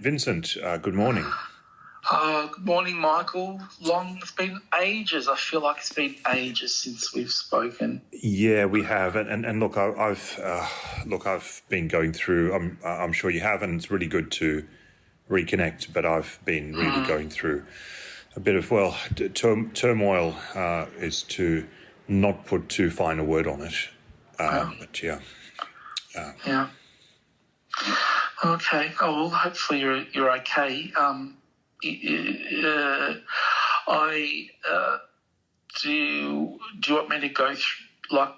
Vincent, good morning. Good morning, Michael. It's been ages. I feel like it's been ages since we've spoken. Yeah, we have, and look, I've been going through. I'm sure you have, and it's really good to reconnect. But I've been really going through a bit of turmoil. Is to not put too fine a word on it. But yeah. Yeah. Okay. Oh well, hopefully you're okay. Do you want me to go through, like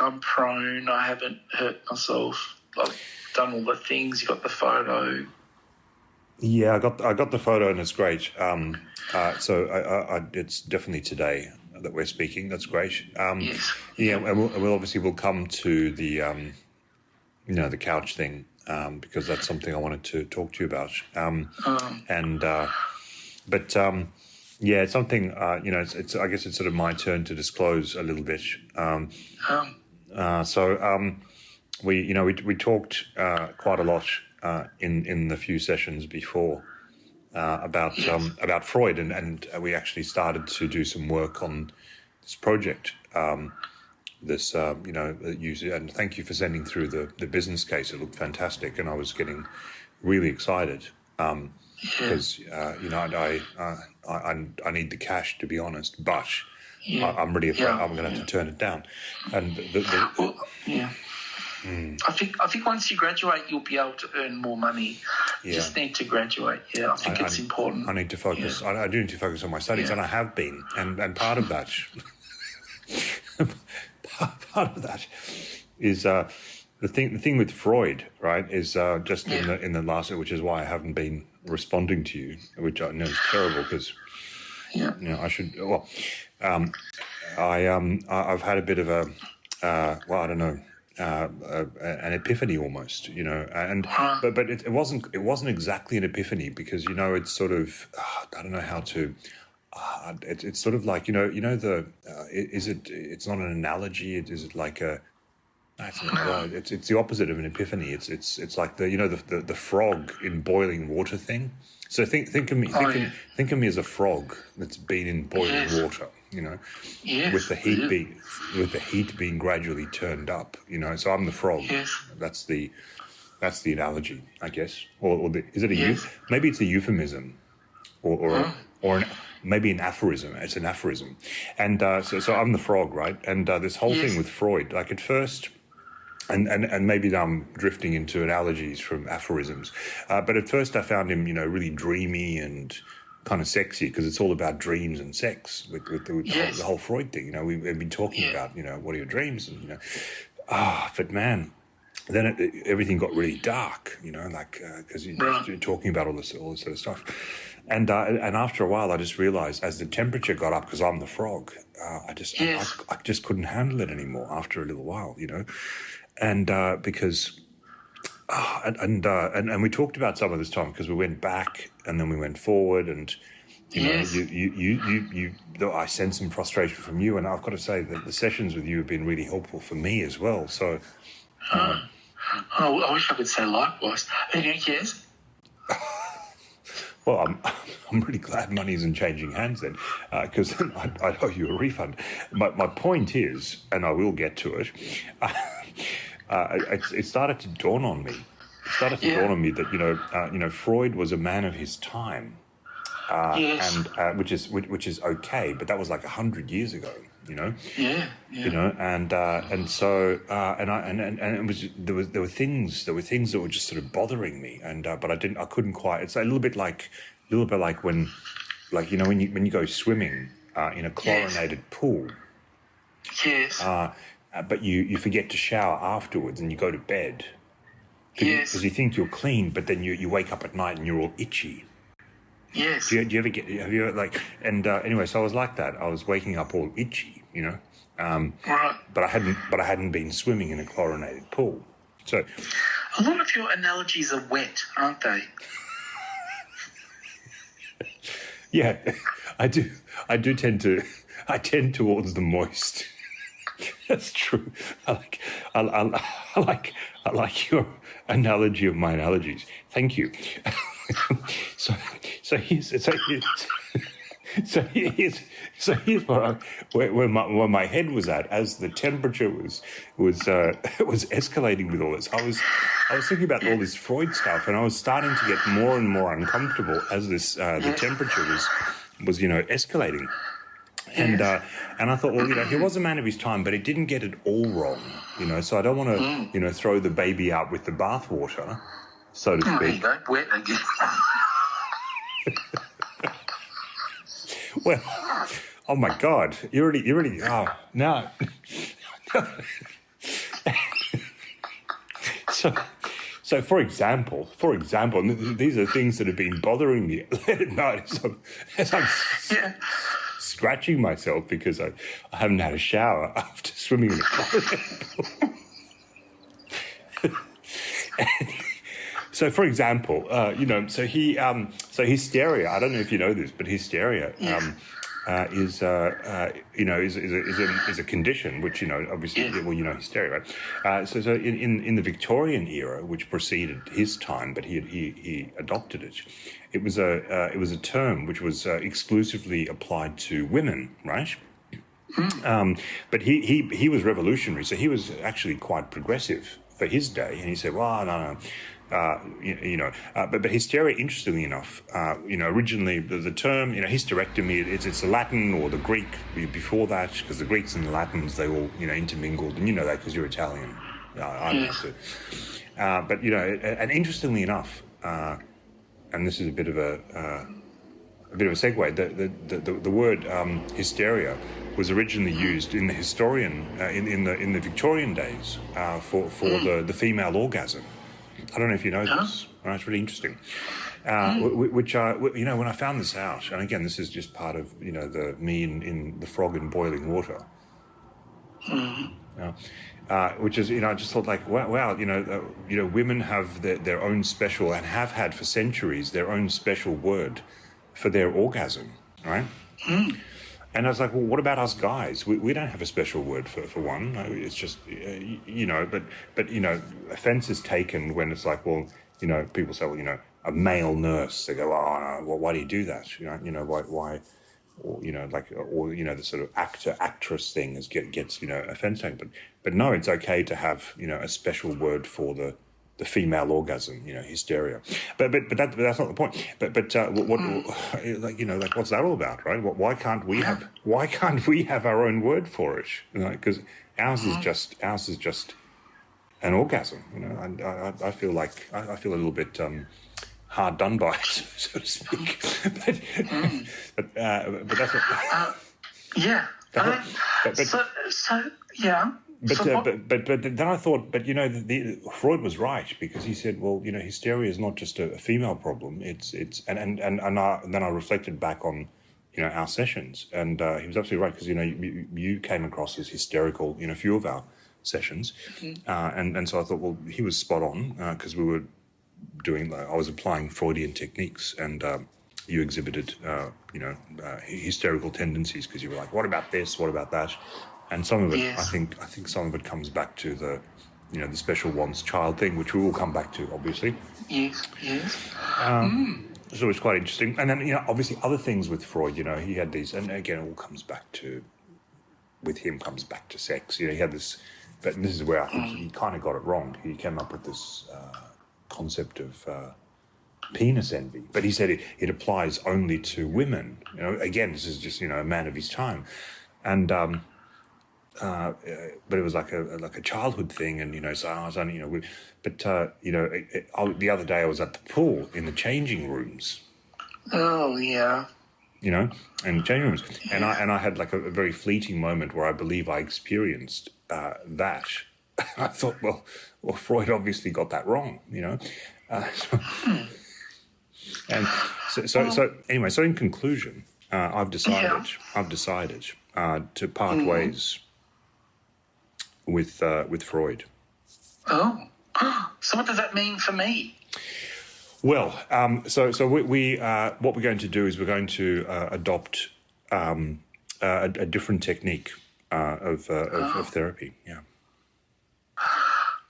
I'm prone? I haven't hurt myself. I've done all the things. You got the photo. Yeah, I got the photo, and it's great. So it's definitely today that we're speaking. That's great. Yes. Yeah, and we'll come to the the couch thing. Because that's something I wanted to talk to you about. Yeah, it's something, it's I guess it's sort of my turn to disclose a little bit. We talked quite a lot in the few sessions before about Freud, and we actually started to do some work on this project. And thank you for sending through the business case. It looked fantastic, and I was getting really excited because I need the cash, to be honest, but I'm really afraid I'm going to have to turn it down. And I think once you graduate, you'll be able to earn more money. You just need to graduate. Yeah, I think it's important. I need to focus. Yeah. I do need to focus on my studies, and I have been, and part of that. Part of that is the thing with Freud, right? Is just in the last, which is why I haven't been responding to you, which I know is terrible because I should. Well, I've had a bit of an epiphany almost, but it wasn't exactly an epiphany because it's sort of I don't know how to. It's sort of like it's not an analogy. Is it like a? It's the opposite of an epiphany. It's like the frog in boiling water thing. So think of me think of me as a frog that's been in boiling water. With the heat being gradually turned up. So I'm the frog. Yes. That's the analogy, I guess. Is it maybe it's a euphemism, or maybe an aphorism. It's an aphorism. And so I'm the frog, right? And this whole thing with Freud, like at first, and maybe I'm drifting into analogies from aphorisms, but at first I found him, really dreamy and kind of sexy because it's all about dreams and sex with the whole Freud thing. We've been talking about, what are your dreams? And, but man, then everything got really dark, because you're talking about all this sort of stuff. And after a while, I just realized as the temperature got up, because I'm the frog, I just couldn't handle it anymore after a little while, and because, and we talked about some of this time because we went back and then we went forward, and I sense some frustration from you, and I've got to say that the sessions with you have been really helpful for me as well. So, I wish I could say likewise. Yes. Well, I'm really glad money isn't changing hands then, because then I'd owe you a refund. My point is, and I will get to it, it started to dawn on me. It started to dawn on me that Freud was a man of his time, and which is okay, but that was like 100 years ago. And so it was there were things that were just sort of bothering me, and but I couldn't quite. It's a little bit like when when you go swimming in a chlorinated pool. Yes. But you forget to shower afterwards, and you go to bed. Because you think you're clean, but then you wake up at night and you're all itchy. Yes. Do you ever like? And anyway, so I was like that. I was waking up all itchy, Right. But I hadn't been swimming in a chlorinated pool. So A lot of your analogies are wet, aren't they? Yeah, I do. I tend towards the moist. That's true. I like your analogy of my analogies. Thank you. So here's where my head was at as the temperature was escalating with all this. I was thinking about all this Freud stuff, and I was starting to get more and more uncomfortable as this the temperature was escalating. And I thought, well, he was a man of his time, but he didn't get it all wrong, So I don't want to, throw the baby out with the bathwater, so to speak. There you go, wet again. Well, oh my God, you already. Oh no. So for example, and these are things that have been bothering me late at night as I'm scratching myself because I haven't had a shower after swimming in the pool. So, for example, so hysteria. I don't know if you know this, but hysteria is a condition which obviously hysteria, right? So in the Victorian era, which preceded his time, but he adopted it. It was a term which was exclusively applied to women, right? But he was revolutionary, so he was actually quite progressive for his day, and he said, "Well, no." But hysteria, interestingly enough, originally the term, hysterectomy, it's the Latin or the Greek before that, because the Greeks and the Latins, they all, intermingled, and you know that because you're Italian. I don't have to. But, and interestingly enough, and this is a bit of a segue, the word hysteria was originally used in the in the Victorian days for the female orgasm. I don't know if you know this. Right, it's really interesting. Which when I found this out, and again, this is just part of me in the frog in boiling water. Which is I just thought like wow women have their own special, and have had for centuries, their own special word for their orgasm, right? And I was like, well, what about us guys? We don't have a special word for one. It's just, but offence is taken when it's like, well, people say, well, a male nurse. They go, oh, no, well, why do you do that? Why, or, the sort of actress thing gets offence taken. But no, it's okay to have, a special word for the female orgasm, hysteria, but that's not the point. But what's that all about, right? Why can't we have our own word for it? Because ours is just an orgasm. I feel like I feel a little bit hard done by, so to speak. but that's what. Yeah. But then I thought, Freud was right, because he said, well, hysteria is not just a female problem. It's and then I reflected back on, our sessions, and he was absolutely right, because you came across as hysterical in a few of our sessions, and so I thought, well, he was spot on, because we were doing, I was applying Freudian techniques, and you exhibited, hysterical tendencies, because you were like, what about this? What about that? And some of it, yes. I think some of it comes back to the, the special wants child thing, which we will come back to, obviously. Yes. So it's quite interesting. And then, obviously other things with Freud, he had these, and again, it all comes back to sex. He had this, but this is where I think he kind of got it wrong. He came up with this concept of penis envy, but he said it applies only to women. Again, this is just, a man of his time. And, but it was like a childhood thing, and so I was only the other day I was at the pool in the changing rooms. Oh yeah. And changing rooms, and I had like a very fleeting moment where I believe I experienced that. I thought, well, Freud obviously got that wrong, And so anyway, so in conclusion, I've decided to part ways with Freud. Oh, So what does that mean for me? Well, so we what we're going to do is we're going to adopt a different technique of therapy. Yeah.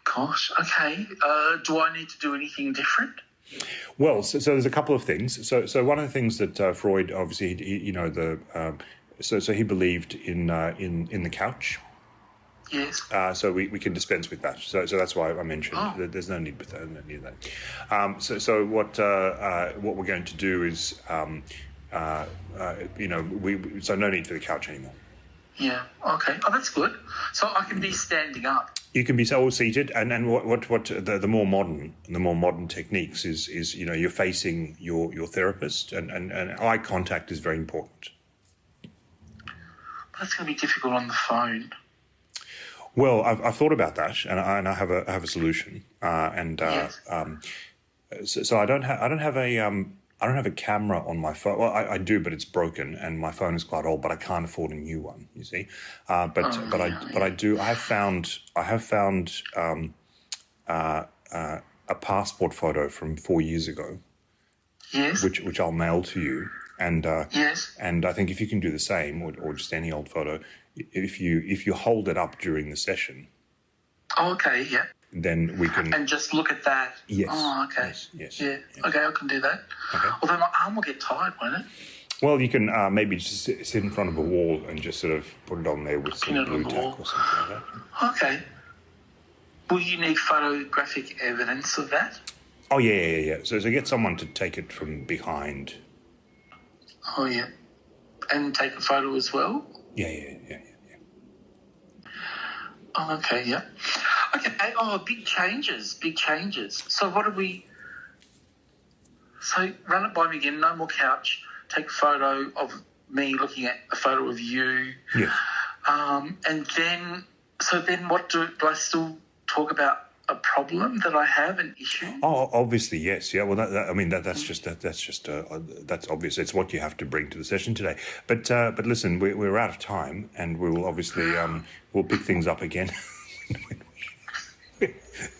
Gosh, okay. Do I need to do anything different? Well, so there's a couple of things. So one of the things that Freud, obviously, so he believed in the couch. Yes. So we can dispense with that. So that's why I mentioned that there's no need with that. No need of that. So what we're going to do is, so no need for the couch anymore. Yeah. Okay. Oh, that's good. So I can be standing up. You can be all seated, and what the more modern techniques is you're facing your therapist, and eye contact is very important. That's going to be difficult on the phone. Well, I've thought about that, and I have a solution. Yes. So I don't have a camera on my phone. Well, I do, but it's broken, and my phone is quite old. But I can't afford a new one. You see, I do. I have found a passport photo from 4 years ago. Yes. Which I'll mail to you. And yes. And I think if you can do the same, or just any old photo, if you hold it up during the session. Oh, okay. Yeah. Then we can... And just look at that. Yes. Oh, okay. Yes. Yeah. Okay, I can do that. Okay. Although my arm will get tired, won't it? Well, you can maybe just sit in front of a wall and just sort of put it on there with some blue tack or something like that. Okay. Will you need photographic evidence of that? Oh, yeah. So get someone to take it from behind. Oh, yeah. And take a photo as well? Yeah. Oh, okay, yeah. Okay, big changes. So what do we... So run it by me again, no more couch, take a photo of me looking at a photo of you. Yes. And then what do I still talk about a problem that I have, an issue? Oh, obviously, yes. Yeah, well, that's obvious. It's what you have to bring to the session today. But listen, we're out of time, and we will obviously we'll pick things up again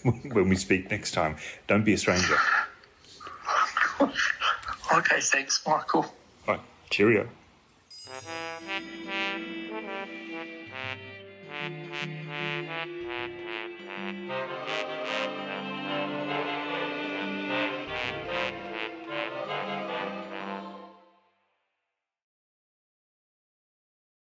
when we speak next time. Don't be a stranger. Okay, thanks, Michael. All right, cheerio.